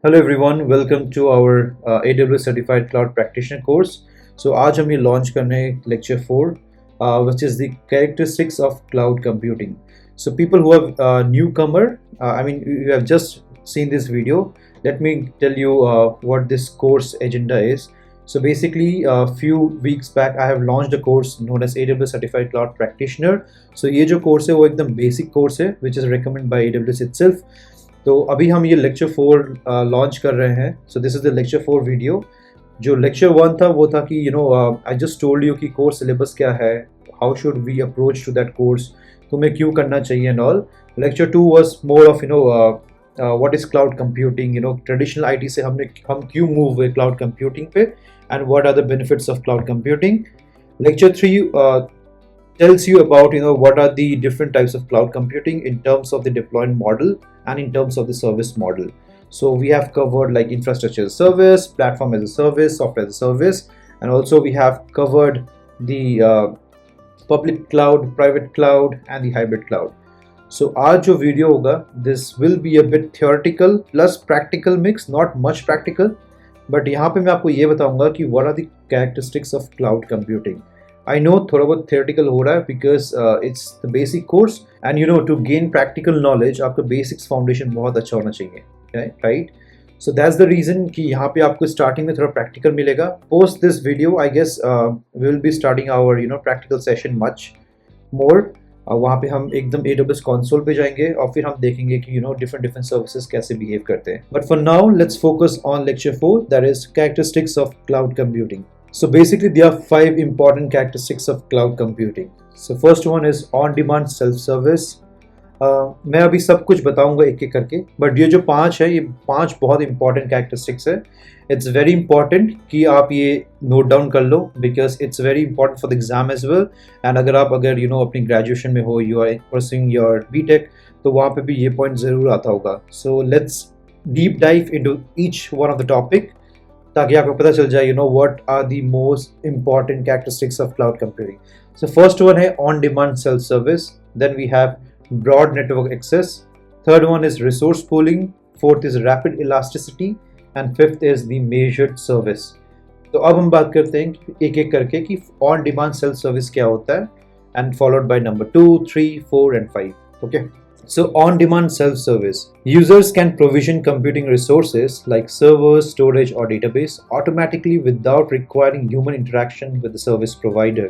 Hello everyone, welcome to our AWS Certified Cloud Practitioner course. So आज हम ये launch करने lecture 4, which is the characteristics of cloud computing. So people who are newcomer, you have just seen this video. Let me tell you what this course agenda is. So basically, a few weeks back, I have launched a course known as AWS Certified Cloud Practitioner. So ये जो course है वो एकदम basic course है, which is recommended by AWS itself. तो अभी हम ये लेक्चर 4 लॉन्च कर रहे हैं. So this is the lecture 4 video. जो लेक्चर 1 था वो था कि आई जस्ट टोल्ड यू कि कोर्स सिलेबस क्या है, how should we approach to that course, तुम्हें क्यों करना चाहिए and all. Lecture 2 was more of what is cloud computing, traditional IT से हम क्यों मूव हुए क्लाउड कंप्यूटिंग पे and what are the benefits of cloud computing. Lecture 3 tells you about what are the different types of cloud computing in terms of the deployment model and in terms of the service model. So we have covered like infrastructure as a service, platform as a service, software as a service, and also we have covered the public cloud, private cloud and the hybrid cloud. So आज जो video होगा, this will be a bit theoretical plus practical mix, not much practical, but यहाँ पे मैं आपको ये बताऊंगा कि what are the characteristics of cloud computing. I know थोड़ा बहुत theoretical हो रहा है because it's the basic course and to gain practical knowledge आपका basics foundation बहुत अच्छा होना चाहिए, right? So that's the reason कि यहाँ पे आपको starting में थोड़ा practical मिलेगा. Post this video I guess we will be starting our practical session much more. वहाँ पे हम एकदम AWS console पे जाएंगे और फिर हम देखेंगे कि different services कैसे behave करते हैं. But for now let's focus on lecture 4, that is characteristics of cloud computing. So basically there are 5 important characteristics of cloud computing. So first one is on-demand self-service. मैं अभी सब कुछ बताऊंगा एक एक करके, बट ये जो 5 है, ये 5 बहुत इंपॉर्टेंट कैरेक्टरिस्टिक्स है. इट्स वेरी इंपॉर्टेंट कि आप ये नोट डाउन कर लो because it's very important for the exam as well. And अगर आप अपनी ग्रेजुएशन में हो, you are pursuing your BTech, तो वहाँ पे भी ये पॉइंट ज़रूर आता होगा. So let's deep dive into each one of the topic ताकि आपको पता चल जाए what are the most important characteristics of cloud computing. So first one है on demand self service, then we have broad network access, third one is resource pooling, fourth is rapid elasticity and fifth is the measured service. तो अब हम बात करते हैं एक एक करके कि ऑन डिमांड सेल्फ सर्विस क्या होता है and followed by number 2, 3, 4 and 5. Okay. So on-demand self-service. Users can provision computing resources like servers, storage or database automatically without requiring human interaction with the service provider.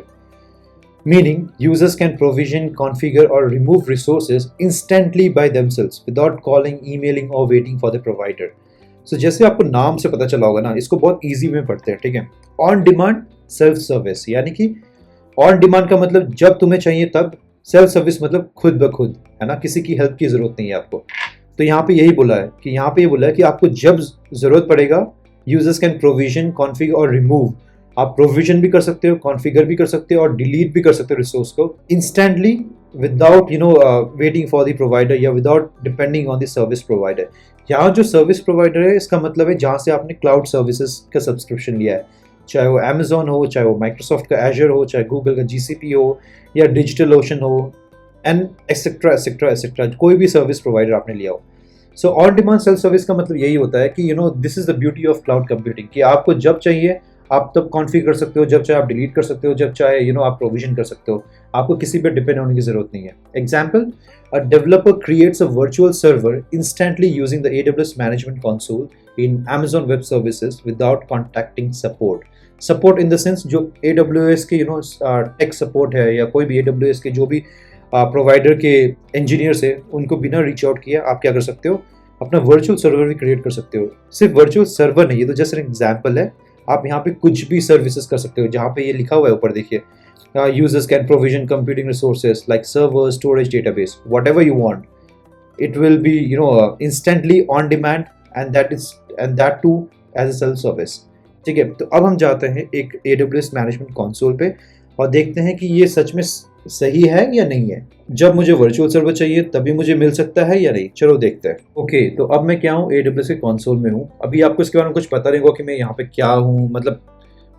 Meaning, users can provision, configure or remove resources instantly by themselves without calling, emailing or waiting for the provider. So जैसे आपको नाम से पता चला होगा ना, इसको बहुत easy में पढ़ते हैं, ठीक है. On-demand self-service यानी कि on-demand का मतलब जब तुम्हें चाहिए तब, सेल्फ सर्विस मतलब खुद ब खुद, है ना, किसी की हेल्प की जरूरत नहीं है आपको. तो यहाँ पे यही बोला है कि आपको जब जरूरत पड़ेगा यूजर्स कैन प्रोविजन, कॉन्फ़िगर और रिमूव. आप प्रोविजन भी कर सकते हो, कॉन्फ़िगर भी कर सकते हो और डिलीट भी कर सकते हो रिसोर्स को instantly without waiting for the provider या without depending on the service provider. यहाँ जो सर्विस प्रोवाइडर है इसका मतलब है जहाँ से आपने क्लाउड सर्विसेज का सब्सक्रिप्शन लिया है, चाहे वो अमेजोन हो, चाहे वो माइक्रोसॉफ्ट का एजर हो, चाहे गूगल का GCP हो या डिजिटल ओशन हो एंड एक्सेट्रा एक्सेट्रा एक्सेट्रा, कोई भी सर्विस प्रोवाइडर आपने लिया हो. So on demand self service का मतलब यही होता है कि this is the beauty of cloud computing कि आपको जब चाहिए आप तब कॉन्फ़िगर कर सकते हो, जब चाहे आप डिलीट कर सकते हो, जब चाहे आप प्रोविजन कर सकते हो. आपको किसी पे डिपेंड होने की जरूरत नहीं है. Example, a developer creates a virtual server instantly using the AWS Management Console in Amazon Web Services without contacting support. Support in the sense जो AWS के tech support है या कोई भी AWS के जो भी प्रोवाइडर के इंजीनियर्स है, उनको बिना रीच आउट किया आप क्या कर सकते हो, अपना वर्चुअल सर्वर भी क्रिएट कर सकते हो. सिर्फ वर्चुअल सर्वर नहीं, ये तो जस्ट एन एग्जाम्पल है. आप यहाँ पे कुछ भी सर्विसेज कर सकते हो. जहाँ पे ये लिखा हुआ है ऊपर देखिए, users can provision computing resources like servers, storage, database, whatever you want. It will be instantly on demand and that too as a self service. ठीक है. तो अब हम जाते हैं एक AWS मैनेजमेंट कंसोल पे और देखते हैं कि ये सच में सही है या नहीं है. जब मुझे वर्चुअल सर्वर चाहिए तभी मुझे मिल सकता है या नहीं, चलो देखते हैं. ओके, तो अब मैं क्या हूँ, AWS के कंसोल में हूँ. अभी आपको इसके बारे में कुछ पता नहीं होगा कि मैं यहाँ पे क्या हूँ, मतलब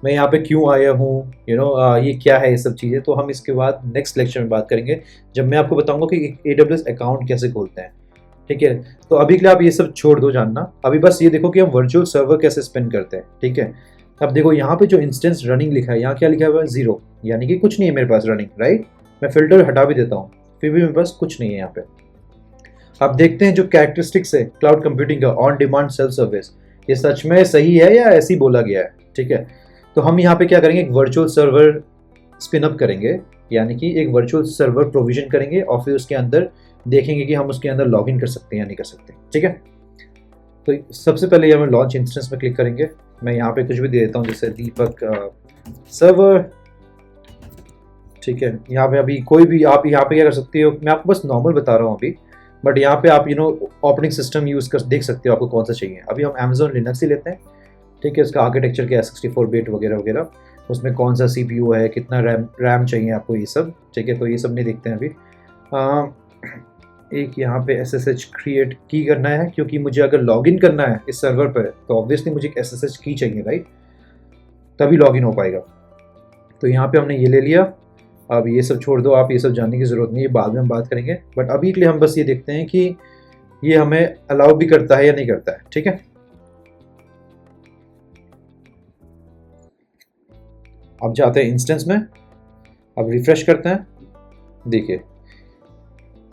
मैं यहाँ पे क्यों आया हूँ, ये क्या है, ये सब चीज़ें तो हम इसके बाद नेक्स्ट लेक्चर में बात करेंगे जब मैं आपको बताऊंगा कि AWS अकाउंट कैसे खोलते हैं. ठीक है। तो अभी के लिए आप ये सब छोड़ दो जानना, अभी बस ये देखो कि हम वर्चुअल सर्वर कैसे स्पिन करते हैं, ठीक है। अब देखो यहाँ पे जो इंस्टेंस रनिंग लिखा है, यहाँ क्या लिखा हुआ है, 0, यानी कि कुछ नहीं है मेरे पास रनिंग, राइट। मैं फिल्टर हटा भी देता हूँ, फिर भी मेरे पास कुछ नहीं है यहाँ पे। अब देखते हैं जो कैरेक्टरिस्टिक्स है क्लाउड कंप्यूटिंग का, ऑन डिमांड सेल्फ सर्विस, ये सच में सही है या ऐसे ही बोला गया है, ठीक है। तो हम यहाँ पे क्या करेंगे, एक वर्चुअल सर्वर स्पिन अप करेंगे, यानी कि एक वर्चुअल सर्वर प्रोविजन करेंगे और फिर उसके अंदर देखेंगे कि हम उसके अंदर लॉगिन कर सकते हैं या नहीं कर सकते, ठीक है। तो सबसे पहले हम लॉन्च इंस्टेंस में क्लिक करेंगे। मैं यहाँ पे कुछ भी दे देता हूँ, जैसे दीपक सर्वर, ठीक है। यहाँ पे अभी कोई भी आप यहाँ पे क्या कर सकते हो, मैं आपको बस नॉर्मल बता रहा हूँ अभी, बट यहाँ पे आप ऑपरेटिंग सिस्टम यूज़ कर देख सकते हो आपको कौन सा चाहिए। अभी हम अमेजोन लिनक्स ही लेते हैं, ठीक है। इसका आर्किटेक्चर क्या है, 64 बिट वगैरह वगैरह, उसमें कौन सा CPU है, कितना रैम चाहिए आपको, ये सब, ठीक है। तो ये सब नहीं देखते हैं अभी। एक यहाँ पे SSH क्रिएट की करना है, क्योंकि मुझे अगर लॉगिन करना है इस सर्वर पर तो ऑब्वियसली मुझे एक SSH की चाहिए, राइट, तभी लॉगिन हो पाएगा। तो यहाँ पे हमने ये ले लिया। अब ये सब छोड़ दो, आप ये सब जानने की ज़रूरत नहीं है, बाद में हम बात करेंगे, बट अभी के लिए हम बस ये देखते हैं कि ये हमें अलाउ भी करता है या नहीं करता है, ठीक है। अब जाते हैं इंस्टेंस में, अब रिफ्रेश करते हैं। देखिए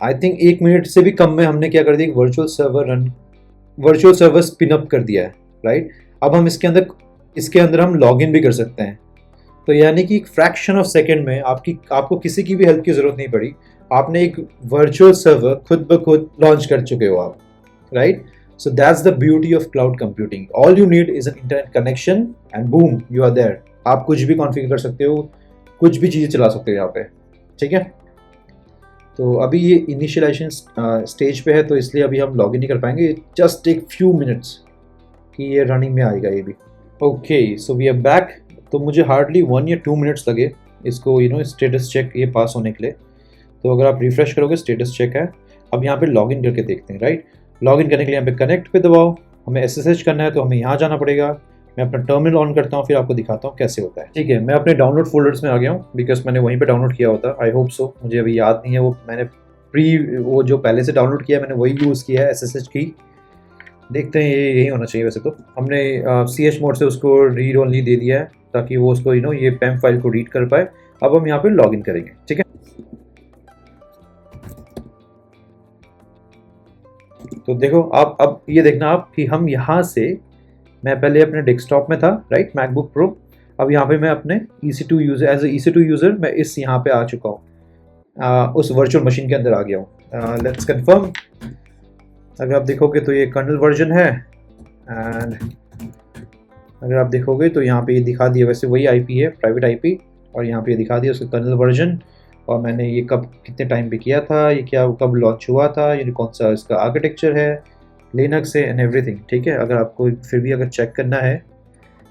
आई थिंक 1 मिनट से भी कम में हमने क्या कर दिया, वर्चुअल सर्वर स्पिन अप कर दिया है, राइट। अब हम इसके अंदर हम लॉगिन भी कर सकते हैं। तो यानी कि फ्रैक्शन ऑफ सेकेंड में आपको किसी की भी हेल्प की जरूरत नहीं पड़ी, आपने एक वर्चुअल सर्वर खुद ब खुद लॉन्च कर चुके हो आप, right. So that's the beauty of cloud computing, all you need is an internet connection and boom you are there. आप कुछ भी कॉन्फ़िगर कर सकते हो, कुछ भी चीज़ें चला सकते हो यहाँ पे, ठीक है। तो अभी ये इनिशियलाइजेशन स्टेज पे है, तो इसलिए अभी हम लॉगिन नहीं कर पाएंगे, जस्ट टेक फ्यू मिनट्स कि ये रनिंग में आएगा ये भी। Okay, so we are back. तो मुझे हार्डली 1 या 2 मिनट्स लगे इसको स्टेटस चेक ये पास होने के लिए। तो अगर आप रिफ्रेश करोगे स्टेटस चेक है। अब यहाँ पे लॉगिन करके देखते हैं, राइट। लॉगिन करने के लिए यहाँ पे कनेक्ट पे दबाओ, हमें SSH करना है तो हमें यहाँ जाना पड़ेगा। मैं अपना टर्मिनल ऑन करता हूँ, फिर आपको दिखाता हूँ कैसे होता है, ठीक है। मैं अपने डाउनलोड फोल्डर्स में आ गया हूँ, बिकॉज मैंने वहीं पे डाउनलोड किया होता, आई होप सो, मुझे अभी याद नहीं है, वो जो पहले से डाउनलोड किया है मैंने वही यूज़ किया है SSH की। देखते हैं ये यही होना चाहिए। वैसे तो हमने CH मोड से उसको रीड ओनली दे दिया है ताकि वो उसको ये PEM फाइल को रीड कर पाए। अब हम यहाँ पे लॉगिन करेंगे, ठीक है। तो देखो अब ये देखना आप कि हम यहाँ से, मैं पहले अपने डेस्कटॉप में था, राइट, मैकबुक प्रो। अब यहाँ पे मैं अपने EC2 user, as a EC2 user मैं इस यहाँ पे आ चुका हूँ, उस वर्चुअल मशीन के अंदर आ गया हूँ। Let's confirm. अगर आप देखोगे तो ये कर्नल वर्जन है, एंड अगर आप देखोगे तो यहाँ पे ये दिखा दिया, वैसे वही IP है, प्राइवेट IP, और यहाँ पे ये दिखा दिया उसका कर्नल वर्जन, और मैंने ये कब कितने टाइम पे किया था, ये क्या कब लॉन्च हुआ था, ये कौन सा इसका आर्किटेक्चर है, लिनक्स है एंड एवरीथिंग, ठीक है। अगर आपको फिर भी अगर चेक करना है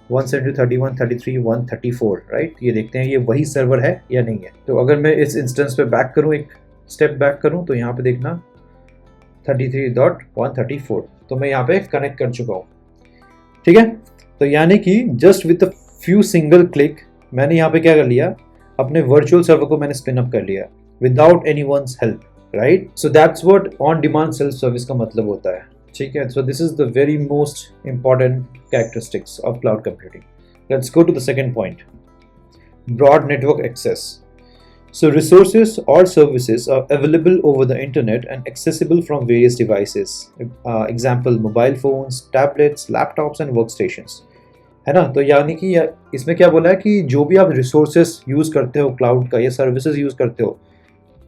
172.31, 33, 134, राइट, ये देखते हैं ये वही सर्वर है या नहीं है। तो अगर मैं इस इंस्टेंस पे बैक करूँ, एक स्टेप बैक करूँ, तो यहाँ पे देखना 33.134, तो मैं यहाँ पे कनेक्ट कर चुका हूँ, ठीक है। तो यानी कि just with a few single click मैंने यहाँ पे क्या कर लिया, अपने वर्चुअल सर्वर को मैंने स्पिन अप कर लिया without anyone's help, right. So that's what on demand self service का मतलब होता है, ठीक है। So this is the very most important characteristics of cloud computing. Let's go to the second point, broad network access. So resources or services are available over the internet and accessible from various devices. Example, mobile phones, tablets, laptops and workstations. है ना। तो यानी कि इसमें क्या बोला है कि जो भी आप रिसोर्सेस यूज़ करते हो क्लाउड का या सर्विसेज यूज़ करते हो,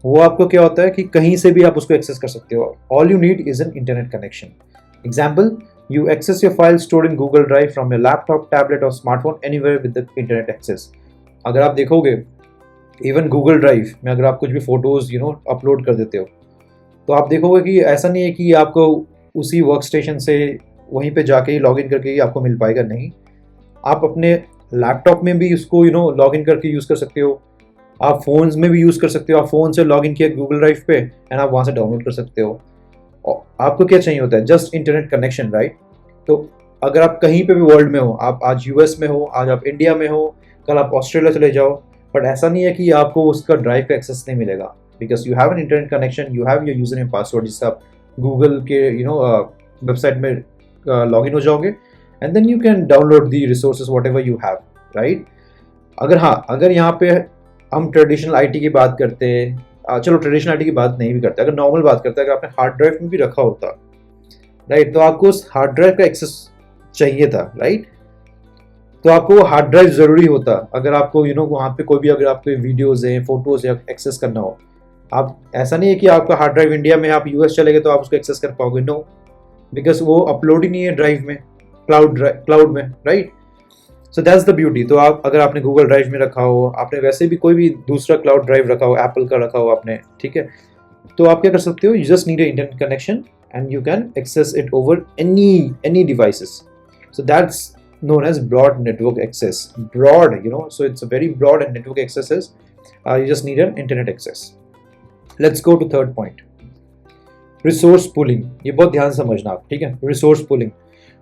वो आपको क्या होता है कि कहीं से भी आप उसको एक्सेस कर सकते हो. All you need is an internet connection. Example, you access your files stored in Google Drive from your laptop, tablet or smartphone anywhere with the internet access. अगर आप देखोगे इवन गूगल ड्राइव में अगर आप कुछ भी फोटोज़ अपलोड कर देते हो, तो आप देखोगे कि ऐसा नहीं है कि आपको उसी वर्क स्टेशन से वहीं पे जाके ही लॉगिन करके ही आपको मिल पाएगा. नहीं, आप अपने लैपटॉप में भी उसको लॉगिन करके यूज़ कर सकते हो, आप फ़ोन्स में भी यूज़ कर सकते हो. आप फ़ोन से लॉगिन किया गूगल ड्राइव पे एंड आप वहाँ से डाउनलोड कर सकते हो. आपको क्या चाहिए होता है? Just internet connection, right. तो अगर आप कहीं पे भी वर्ल्ड में हो, आप आज यूएस में हो, आज आप इंडिया में हो, कल आप ऑस्ट्रेलिया चले जाओ, बट ऐसा नहीं है कि आपको उसका ड्राइव का एक्सेस नहीं मिलेगा, because you have an internet connection, you have your user name password जिससे आप गूगल के वेबसाइट में लॉगिन हो जाओगे and then you can download the resources whatever you have, right. अगर यहाँ पे हम ट्रेडिशनल आईटी की बात करते हैं, चलो ट्रेडिशनल आईटी की बात नहीं भी करते, अगर नॉर्मल बात करते हैं, अगर आपने हार्ड ड्राइव में भी रखा होता, राइट, तो आपको उस हार्ड ड्राइव का एक्सेस चाहिए था, राइट। तो आपको हार्ड ड्राइव जरूरी होता अगर आपको वहाँ पे कोई भी अगर आपके वीडियोज हैं, फोटोज या एक्सेस करना हो। आप ऐसा नहीं है कि आपका हार्ड ड्राइव इंडिया में, आप यूएस चले गए तो आप उसको एक्सेस कर पाओगे, नो, बिकॉज वो अपलोड ही नहीं है ड्राइव में, क्लाउड में, right. So that's the beauty. तो आप अगर आपने गूगल ड्राइव में रखा हो, आपने वैसे भी कोई भी दूसरा क्लाउड ड्राइव रखा हो, एप्पल का रखा हो आपने, ठीक है, तो आप क्या कर सकते हो, you just need internet connection and you can access it over any devices. So that's known as broad network access. Broad, so it's a very broad and network accesses. You just need an internet access. Let's go to third point. Resource pooling. ये बहुत ध्यान से समझना आप, ठीक है। Resource pooling.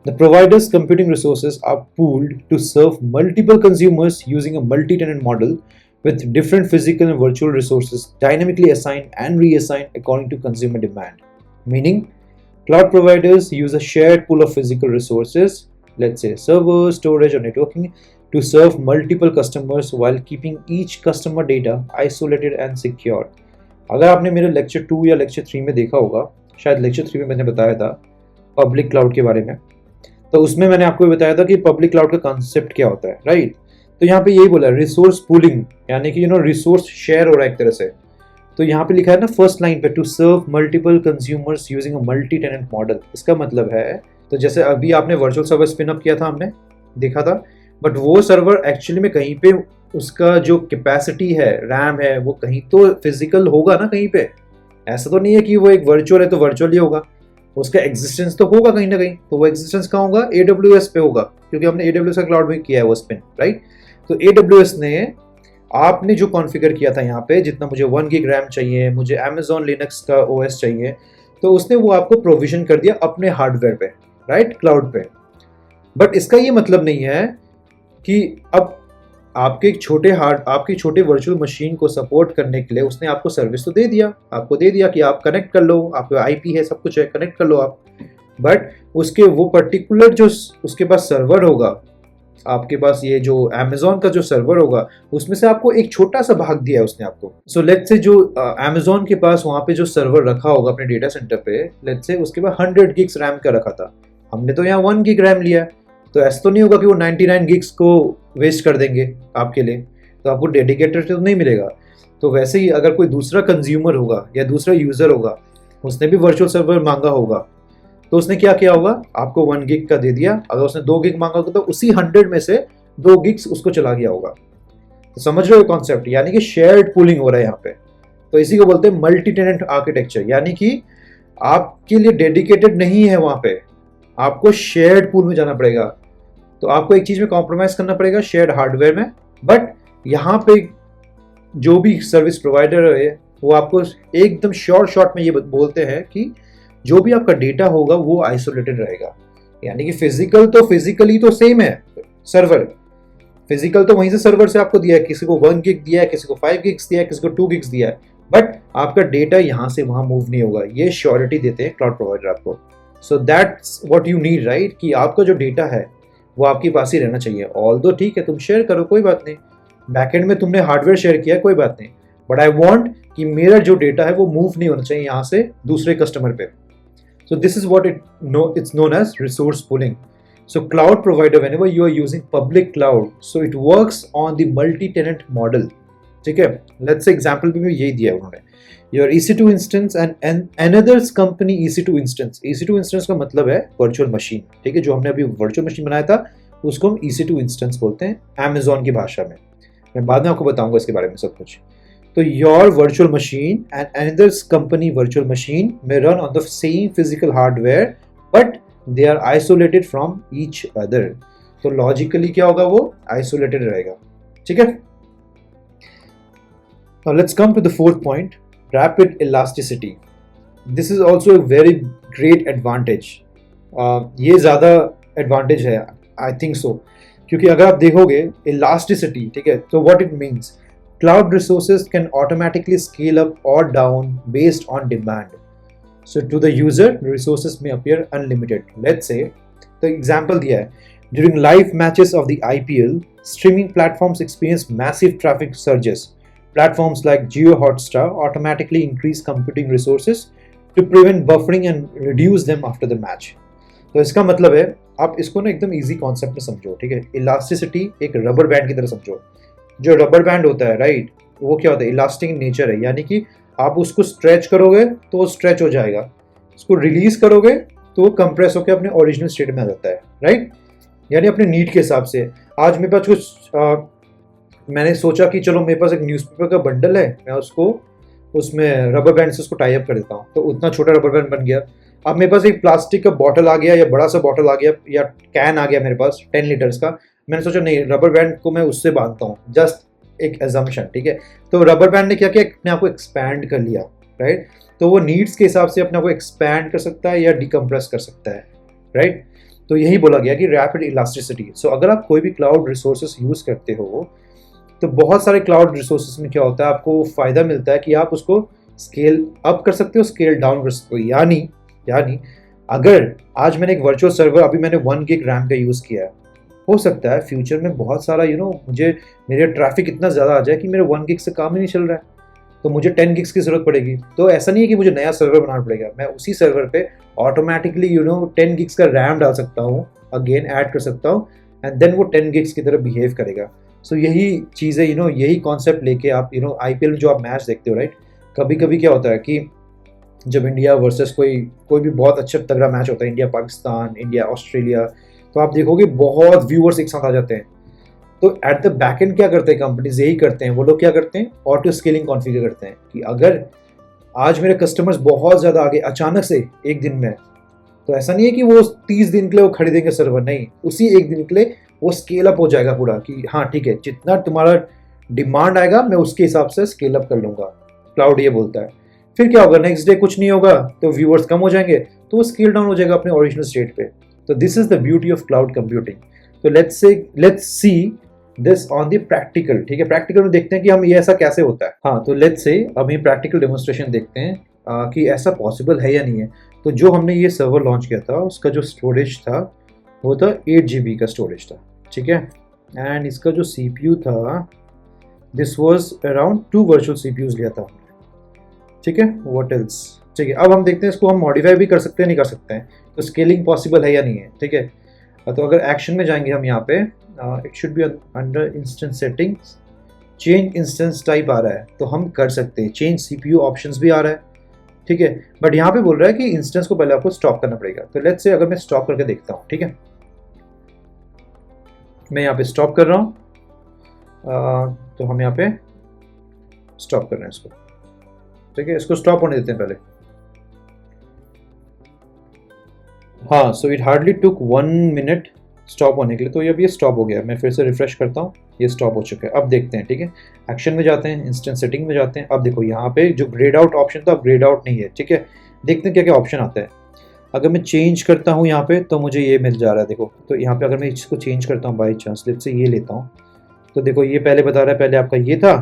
The provider's computing resources are pooled to serve multiple consumers using a multi-tenant model with different physical and virtual resources dynamically assigned and reassigned according to consumer demand. Meaning, cloud providers use a shared pool of physical resources, let's say server, storage or networking, to serve multiple customers while keeping each customer data isolated and secure. अगर आपने मेरे lecture 2 या lecture 3 में देखा होगा, शायद lecture 3 में मैंने बताया था पब्लिक क्लाउड के बारे में, तो उसमें मैंने आपको बताया था कि पब्लिक क्लाउड का कॉन्सेप्ट क्या होता है, राइट। तो यहाँ पे यही बोला रिसोर्स पूलिंग, यानी कि रिसोर्स शेयर हो रहा है एक तरह से। तो यहाँ पे लिखा है ना फर्स्ट लाइन पे, to serve multiple consumers using a multi tenant model. इसका मतलब है, तो जैसे अभी आपने वर्चुअल सर्वर स्पिन अप किया था, हमने देखा था, बट वो सर्वर एक्चुअली में कहीं पे उसका जो कैपेसिटी है, रैम है, वो कहीं तो फिजिकल होगा ना कहीं पे। ऐसा तो नहीं है कि वो एक वर्चुअल है तो वर्चुअल ही होगा, उसका एग्जिस्टेंस तो होगा कहीं ना कहीं। तो वो एग्जिस्टेंस कहाँ होगा, AWS पे होगा, क्योंकि हमने AWS का क्लाउड में किया है वो स्पिन, राइट। तो AWS ने, आपने जो कॉन्फ़िगर किया था यहाँ पे, जितना मुझे 1 GB रैम चाहिए, मुझे Amazon Linux का OS चाहिए, तो उसने वो आपको प्रोविजन कर दिया अपने हार्डवेयर पे, राइट, क्लाउड पे। बट इसका ये मतलब नहीं है कि अब आपके छोटे वर्चुअल मशीन को सपोर्ट करने के लिए उसने आपको सर्विस तो दे दिया, आपको दे दिया कि आप कनेक्ट कर लो, आपका IP है, सब कुछ है, कनेक्ट कर लो आप। बट उसके वो पर्टिकुलर जो उसके पास सर्वर होगा, आपके पास ये जो Amazon का जो सर्वर होगा, उसमें से आपको एक छोटा सा भाग दिया है उसने आपको। सो लेट्स से जो Amazon के पास वहाँ पे जो सर्वर रखा होगा अपने डेटा सेंटर पे, लेट्स से उसके पास 100 gigs रैम का रखा था, हमने तो यहाँ 1 GB रैम लिया, तो ऐसा तो नहीं होगा कि वो 99 gigs को वेस्ट कर देंगे आपके लिए, तो आपको डेडिकेटेड तो नहीं मिलेगा। तो वैसे ही अगर कोई दूसरा कंज्यूमर होगा या दूसरा यूज़र होगा, उसने भी वर्चुअल सर्वर मांगा होगा, तो उसने क्या किया होगा, आपको 1 GB का दे दिया। अगर उसने 2 GB मांगा होगा तो उसी 100 में से 2 gigs उसको चला गया होगा। तो समझ रहे हो कॉन्सेप्ट, यानी कि शेयर्ड पूलिंग हो रहा है यहाँ पे। तो इसी को बोलते हैं मल्टी टेनेंट आर्किटेक्चर, यानी कि आपके लिए डेडिकेटेड नहीं है वहाँ पे, आपको शेयर्ड पूल में जाना पड़ेगा। तो आपको एक चीज़ में कॉम्प्रोमाइज़ करना पड़ेगा, शेयर्ड हार्डवेयर में। बट यहाँ पे जो भी सर्विस प्रोवाइडर है वो आपको एकदम शॉर्ट में ये बोलते हैं कि जो भी आपका डेटा होगा वो आइसोलेटेड रहेगा। यानी कि फिजिकली तो सेम है, सर्वर फिजिकल तो वहीं से सर्वर से आपको दिया है, किसी को 1 GB दिया है, किसी को 5 gigs दिया है, किसी को 2 gigs दिया है, बट आपका डेटा यहाँ से वहाँ मूव नहीं होगा। ये श्योरिटी देते हैं क्लाउड प्रोवाइडर आपको। सो that's what you need, right, कि आपका जो डेटा है वो आपके पास ही रहना चाहिए। ऑल्दो ठीक है, तुम शेयर करो, कोई बात नहीं, बैकएंड में तुमने हार्डवेयर शेयर किया, कोई बात नहीं, बट आई वांट कि मेरा जो डेटा है वो मूव नहीं होना चाहिए यहाँ से दूसरे कस्टमर पे। So this is what it's known as resource pooling. So cloud provider, whenever you are using public cloud, so it works on the multi-tenant model. ठीक है, let's say example भी यही दिया है उन्होंने, your EC2 instance and another's company EC2 instance. EC2 instance का मतलब है virtual machine, ठीक है, जो हमने अभी virtual machine बनाया था उसको हम EC2 instance बोलते हैं Amazon की भाषा में। मैं बाद में आपको बताऊंगा इसके बारे में सब कुछ। तो your virtual machine and another's company virtual machine may run on the same physical hardware, but they are isolated from each other. तो logically क्या होगा, वो isolated रहेगा, ठीक है। Now let's come to the fourth point, rapid elasticity. This is also a very great advantage. ये ज़्यादा advantage है, I think so, क्योंकि अगर आप देखोगे elasticity, ठीक है, तो what it means, cloud resources can automatically scale up or down based on demand. So to the user, resources may appear unlimited. Let's say, the example दिया है, during live matches of the IPL, streaming platforms experience massive traffic surges. Platforms like Jio Hotstar automatically increase computing resources to prevent buffering and reduce them after the match. तो इसका मतलब है, आप इसको ना एकदम इजी कॉन्सेप्ट में समझो, ठीक है. इलास्टिसिटी एक रबर बैंड की तरह समझो. जो रबर बैंड होता है, राइट, वो क्या होता है, इलास्टिक इन नेचर है, यानी कि आप उसको स्ट्रेच करोगे तो वो स्ट्रेच हो जाएगा, उसको रिलीज करोगे तो वो कंप्रेस होकर अपने ओरिजिनल स्टेट में आ जाता है, राइट. यानी अपने नीड के हिसाब से. आज मेरे पास कुछ मैंने सोचा कि चलो मेरे पास एक न्यूज़पेपर का बंडल है, मैं उसको उसमें रबर बैंड से उसको टाई अप कर देता हूँ, तो उतना छोटा रबर बैंड बन गया. अब मेरे पास एक प्लास्टिक का बॉटल आ गया या बड़ा सा बॉटल आ गया या कैन आ गया मेरे पास 10 लीटर्स का. मैंने सोचा नहीं, रबर बैंड को मैं उससे बांधता हूँ, जस्ट एक एजम्पशन, ठीक है. तो रबर बैंड ने क्या किया, अपने आप को एक्सपैंड कर लिया, राइट. तो वो नीड्स के हिसाब से अपने आप को एक्सपैंड कर सकता है या डिकम्प्रेस कर सकता है, राइट. तो यही बोला गया कि रैपिड इलास्टिसिटी. सो अगर आप कोई भी क्लाउड रिसोर्सेस यूज़ करते हो तो बहुत सारे क्लाउड रिसोर्सेस में क्या होता है, आपको फ़ायदा मिलता है कि आप उसको स्केल अप कर सकते हो, स्केल डाउन कर सकते हो. यानी अगर आज मैंने एक वर्चुअल सर्वर, अभी मैंने 1 गिग रैम का यूज़ किया है, हो सकता है फ्यूचर में बहुत सारा मुझे मेरे ट्रैफिक इतना ज़्यादा आ जाए कि मेरे 1 गिग से काम ही नहीं चल रहा है, तो मुझे 10 गिग्स की ज़रूरत पड़ेगी. तो ऐसा नहीं है कि मुझे नया सर्वर बनाना पड़ेगा, मैं उसी सर्वर पे ऑटोमेटिकली 10 गिग्स का रैम डाल सकता हूँ, अगेन ऐड कर सकता हूँ, एंड देन वो 10 गिग्स की तरह बिहेव करेगा. सो यही चीज़ें यही कॉन्सेप्ट लेके आप IPL में जो आप मैच देखते हो, राइट. कभी कभी क्या होता है कि जब इंडिया वर्सेस कोई भी बहुत अच्छा तगड़ा मैच होता है, इंडिया पाकिस्तान, इंडिया ऑस्ट्रेलिया, तो आप देखोगे बहुत व्यूअर्स एक साथ आ जाते हैं. तो एट द बैक एंड क्या करते हैं कंपनीज, यही करते हैं, वो लोग क्या करते हैं, ऑटो स्केलिंग कॉन्फ़िगर करते हैं कि अगर आज मेरे कस्टमर्स बहुत ज़्यादा आगे अचानक से एक दिन में, तो ऐसा नहीं है कि वो 30 दिन के लिए वो खरीदेंगे सर्वर, नहीं, उसी एक दिन के लिए वो स्केल अप हो जाएगा पूरा कि हाँ ठीक है, जितना तुम्हारा डिमांड आएगा मैं उसके हिसाब से स्केल अप कर लूँगा. क्लाउड ये बोलता है. फिर क्या होगा, नेक्स्ट डे कुछ नहीं होगा तो व्यूअर्स कम हो जाएंगे, तो वो स्केल डाउन हो जाएगा अपने ओरिजिनल स्टेट पे. तो this is the beauty of cloud computing. तो let's see this on the practical, ठीक है. प्रैक्टिकल में देखते हैं कि हम ये ऐसा कैसे होता है. हाँ, तो लेट्स से अब ये प्रैक्टिकल डेमोन्स्ट्रेशन देखते हैं कि ऐसा पॉसिबल है या नहीं है. तो जो हमने ये सर्वर लॉन्च किया था, उसका जो स्टोरेज था वो था 8 GB का स्टोरेज था, ठीक है. एंड इसका जो CPU था, this was around 2 virtual CPUs लिया था, ठीक है. व्हाट एल्स, ठीक है. अब हम देखते हैं इसको हम मॉडिफाई भी कर सकते हैं, नहीं कर सकते हैं, तो स्केलिंग पॉसिबल है या नहीं है, ठीक है. तो अगर एक्शन में जाएंगे हम यहाँ पे, it should be under instance settings, change instance type आ रहा है, तो हम कर सकते हैं. चेंज CPU ऑप्शंस भी आ रहा है, ठीक है. बट यहाँ पे बोल रहा है कि इंस्टेंस को पहले आपको स्टॉप करना पड़ेगा. तो लेट्स से अगर मैं स्टॉप करके देखता हूँ, ठीक है, मैं यहाँ पे स्टॉप कर रहा हूँ. तो हम यहाँ पे स्टॉप कर रहे हैं इसको, ठीक है. इसको स्टॉप होने देते हैं पहले. हाँ, so it hardly took 1 minute stop होने के लिए. तो अब ये स्टॉप हो गया. मैं फिर से रिफ्रेश करता हूँ, ये स्टॉप हो चुका है. अब देखते हैं, ठीक है. एक्शन में जाते हैं, इंस्टेंट सेटिंग में जाते हैं. अब देखो यहाँ पे जो ग्रेड आउट ऑप्शन था, अब ग्रेड आउट नहीं है, ठीक है. देखते हैं क्या क्या ऑप्शन आता है. अगर मैं चेंज करता हूँ यहाँ पे, तो मुझे ये मिल जा रहा है, देखो. तो यहाँ पे अगर मैं इसको चेंज करता हूँ बाई चांस, लेट्स से ये लेता हूँ, तो देखो ये पहले बता रहा है, पहले आपका ये था,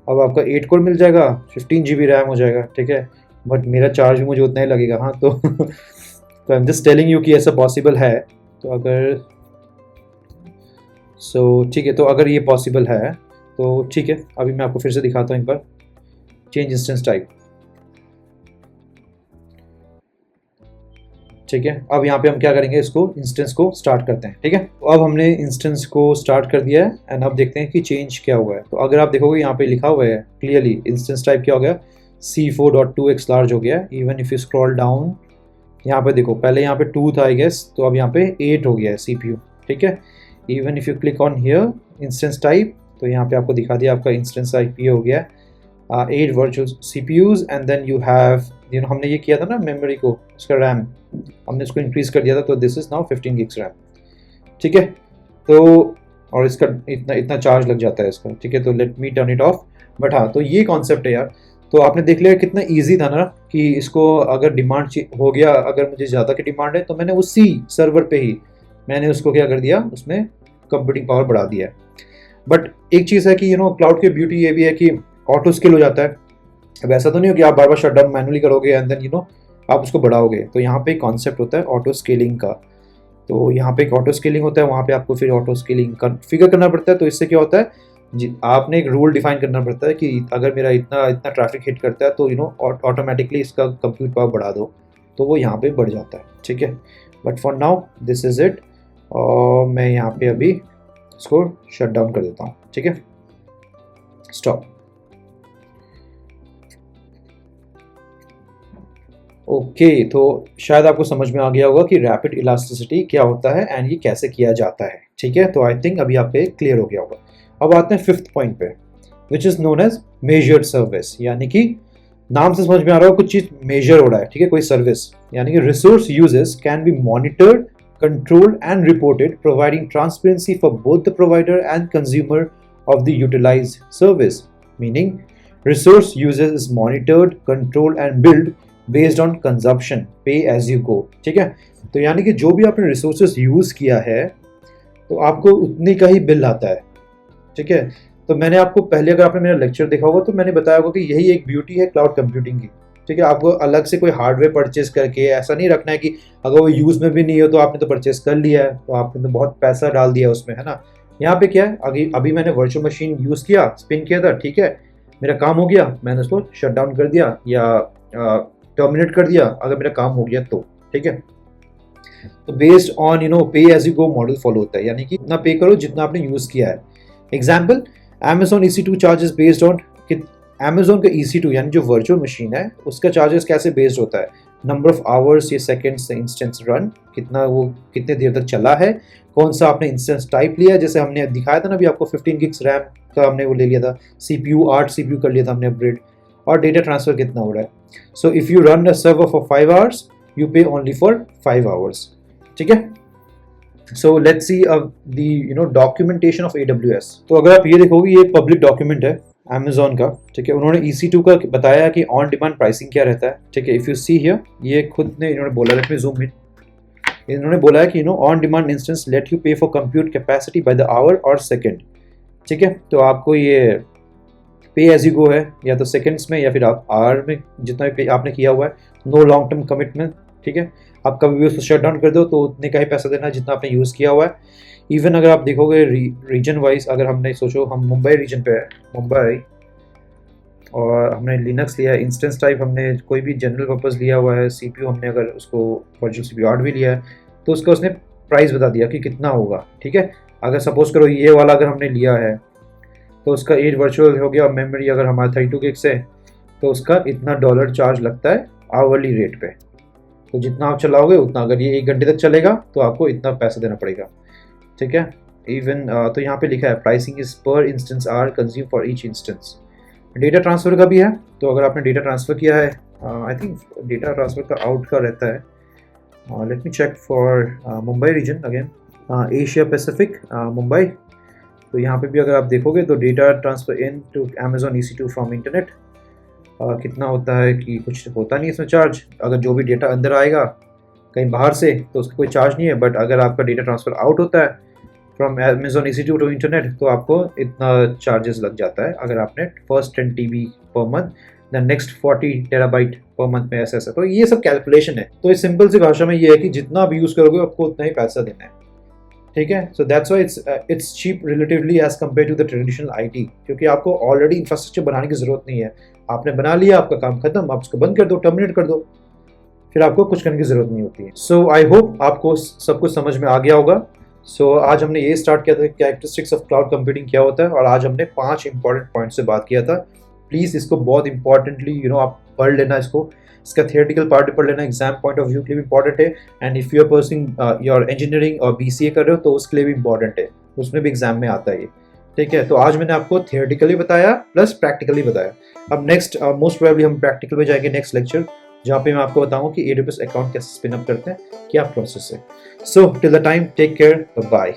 अब आपका 8 कोर मिल जाएगा, 15 GB रैम हो जाएगा, ठीक है. बट मेरा चार्ज भी मुझे उतना ही लगेगा. हाँ, तो तो I am just telling you कि ऐसा पॉसिबल है. तो अगर ठीक है, तो अगर ये पॉसिबल है तो ठीक है. अभी मैं आपको फिर से दिखाता हूँ एक बार. चेंज इंस्टेंस टाइप, ठीक है. अब यहाँ पे हम क्या करेंगे, इसको इंस्टेंस को स्टार्ट करते हैं, ठीक है. तो अब हमने इंस्टेंस को स्टार्ट कर दिया है एंड अब देखते हैं कि चेंज क्या हुआ है. तो अगर आप देखोगे यहाँ पे लिखा हुआ है क्लियरली, इंस्टेंस टाइप क्या हो गया, C4.2x लार्ज हो गया. Even if you scroll down, यहाँ पे देखो पहले यहाँ पे 2 था आई गेस, तो अब यहाँ पे 8 हो गया है CPU, ठीक है. Even if you click on here instance type, तो यहाँ पे आपको दिखा दिया आपका इंस्टेंस टाइप ये हो गया 8 virtual CPUs and then you have हमने ये किया था ना मेमोरी को, उसका रैम हमने इसको इंक्रीज कर दिया था, तो this is now 15 gigs RAM, ठीक है. तो और इसका इतना चार्ज लग जाता है इसका, ठीक है. तो let me turn it of. But हाँ, तो ये कॉन्सेप्ट है यार. तो आपने देख लिया कितना इजी था ना कि इसको अगर डिमांड हो गया, अगर मुझे ज़्यादा की डिमांड है, तो मैंने उसी सर्वर पे ही मैंने उसको क्या कर दिया, उसमें कंप्यूटिंग पावर बढ़ा दिया है. बट एक चीज़ है कि क्लाउड की ब्यूटी ये भी है कि ऑटो स्केल हो जाता है. अब ऐसा तो नहीं हो कि आप बार बार शट डाउन मैनुअली करोगे एंड देन आप उसको बढ़ाओगे। तो यहाँ पे कॉन्सेप्ट होता है ऑटो स्केलिंग का। तो यहाँ पे एक ऑटो स्केलिंग होता है, वहाँ पे आपको फिर ऑटो स्केलिंग कॉन्फ़िगर करना पड़ता है। तो इससे क्या होता है जी, आपने एक रूल डिफाइन करना पड़ता है कि अगर मेरा इतना इतना ट्रैफिक हिट करता है तो ऑटोमेटिकली इसका कंप्यूट पावर बढ़ा दो, तो वो यहाँ पे बढ़ जाता है, ठीक है। But for now this is it, और मैं यहाँ पे अभी इसको शट डाउन कर देता हूँ, ठीक है, स्टॉप। ओके, तो शायद आपको समझ में आ गया होगा कि रैपिड इलास्टिसिटी क्या होता है एंड ये कैसे किया जाता है, ठीक है। तो आई थिंक अभी आप पे क्लियर हो गया होगा। अब आते हैं फिफ्थ पॉइंट पे, which is known as measured service, यानी कि नाम से समझ में आ रहा हो कुछ चीज़ मेजर हो रहा है, ठीक है, कोई सर्विस। यानी कि resource uses can be monitored, controlled and reported, providing transparency for both the provider and consumer of the utilized service. Meaning, resource usage is monitored, controlled and billed based on consumption, pay as you go. ठीक है, तो यानी कि जो भी आपने resources use किया है तो आपको उतनी का ही बिल आता है, ठीक है। तो मैंने आपको पहले, अगर आपने मेरा लेक्चर देखा होगा तो मैंने बताया होगा कि यही एक ब्यूटी है क्लाउड कंप्यूटिंग की, ठीक है। आपको अलग से कोई हार्डवेयर परचेज करके ऐसा नहीं रखना है कि अगर वो यूज़ में भी नहीं हो तो आपने तो परचेज कर लिया है, तो आपने तो बहुत पैसा डाल दिया उसमें, है ना। यहाँ पे क्या है, अभी मैंने वर्चुअल मशीन यूज़ किया, स्पिन किया था, ठीक है, मेरा काम हो गया, मैंने उसको शट डाउन कर दिया या टर्मिनेट कर दिया अगर मेरा काम हो गया तो, ठीक है। तो based on pay as you go model follow होता है, यानी कि इतना पे करो जितना आपने यूज़ किया है। Example, Amazon EC2 charges based on कि Amazon का EC2 यानी जो वर्चुअल मशीन है उसका चार्जेस कैसे बेस्ड होता है, नंबर ऑफ आवर्स या सेकेंड्स इंस्टेंस रन, कितने देर तक चला है, कौन सा आपने इंस्टेंस टाइप लिया है, जैसे हमने दिखाया था ना अभी आपको 15 गिग्स रैम का हमने वो ले लिया था, CPU 8 CPU कर लिया था हमने अपग्रेड, और डेटा ट्रांसफर कितना हो रहा है। So if you run a server for 5 hours you पे ओनली फॉर 5 आवर्स, ठीक है। So let's see the documentation of AWS। तो अगर आप ये देखोगे, ये पब्लिक डॉक्यूमेंट है Amazon का, ठीक है। उन्होंने EC2 का बताया कि ऑन डिमांड प्राइसिंग क्या रहता है, ठीक है। इफ़ यू सी हियर, ये खुद ने इन्होंने बोला, लेट मी जूम इन, इन्होंने बोला है कि on demand instance let you pay for compute capacity by the hour और सेकेंड, ठीक है। तो आपको ये पे एज यू गो है, या तो सेकेंड्स में या फिर आप आवर में जितना भी आपने किया हुआ है, नो लॉन्ग टर्म कमिटमेंट, ठीक है। आप कभी भी उसको शट डाउन कर दो तो उतने का ही पैसा देना जितना आपने यूज़ किया हुआ है। इवन अगर आप देखोगे रीजन वाइज, अगर हमने सोचो हम मुंबई रीजन पे है, मुंबई, और हमने लिनक्स लिया है, इंस्टेंस टाइप हमने कोई भी जनरल पर्पस लिया हुआ है, CPU हमने अगर उसको वर्चुअल CPU 8 भी लिया है, तो उसका उसने प्राइस बता दिया कि कितना होगा, ठीक है। अगर सपोज करो ये वाला अगर हमने लिया है तो उसका 8 वर्चुअल हो गया, और मेमोरी अगर हमारा 32 गिग्स है तो उसका इतना डॉलर चार्ज लगता है आवरली रेट पे। तो जितना आप चलाओगे उतना, अगर ये 1 घंटे तक चलेगा तो आपको इतना पैसा देना पड़ेगा, ठीक है। इवन तो यहाँ पे लिखा है pricing is per instance are consume for each instance. Data transfer का भी है, तो अगर आपने डेटा ट्रांसफ़र किया है, आई थिंक डेटा ट्रांसफ़र का आउट का रहता है, let me check for Mumbai region again, Asia Pacific Mumbai. तो यहाँ पे भी अगर आप देखोगे तो data transfer in to Amazon EC2 from internet कितना होता है कि कुछ होता नहीं इसमें चार्ज। अगर जो भी डेटा अंदर आएगा कहीं बाहर से तो उसका कोई चार्ज नहीं है, बट अगर आपका डेटा ट्रांसफ़र आउट होता है from Amazon EC2 to internet तो आपको इतना चार्जेस लग जाता है। अगर आपने first 10 TB per month, then next 40 terabyte per month में ऐसा। तो ये सब कैलकुलेशन है। तो इस सिंपल सी भाषा में ये है कि जितना आप यूज़ करोगे आपको उतना ही पैसा देना है, ठीक है। So that's why it's cheap relatively as compare to the traditional IT, क्योंकि आपको ऑलरेडी इंफ्रास्ट्रक्चर बनाने की ज़रूरत नहीं है। आपने बना लिया, आपका काम खत्म, आप उसको बंद कर दो, टर्मिनेट कर दो, फिर आपको कुछ करने की ज़रूरत नहीं होती है। सो आई होप आपको सब कुछ समझ में आ गया होगा। सो आज हमने ये स्टार्ट किया था कैरेक्टरिस्टिक्स ऑफ क्लाउड कंप्यूटिंग क्या होता है, और आज हमने 5 इंपॉर्टेंट पॉइंट से बात किया था। प्लीज़ इसको बहुत इंपॉर्टेंटली आप पढ़ लेना, इसका थियोरेटिकल पार्ट पढ़ लेना, एग्जाम पॉइंट ऑफ व्यू के लिए भी इंपॉर्टेंट है। And if you are pursuing your engineering और BCA कर रहे हो तो उसके लिए भी इंपॉर्टेंट है, उसमें भी एग्जाम में आता है ये, ठीक है। तो आज मैंने आपको थियोरेटिकली बताया प्लस प्रैक्टिकली बताया। अब नेक्स्ट मोस्ट प्रोबेबली हम प्रैक्टिकल में जाएंगे नेक्स्ट लेक्चर, जहाँ पे मैं आपको बताऊंगा कि AWS अकाउंट कैसे स्पिन अप करते हैं, क्या प्रोसेस है। So till the time, take care, bye.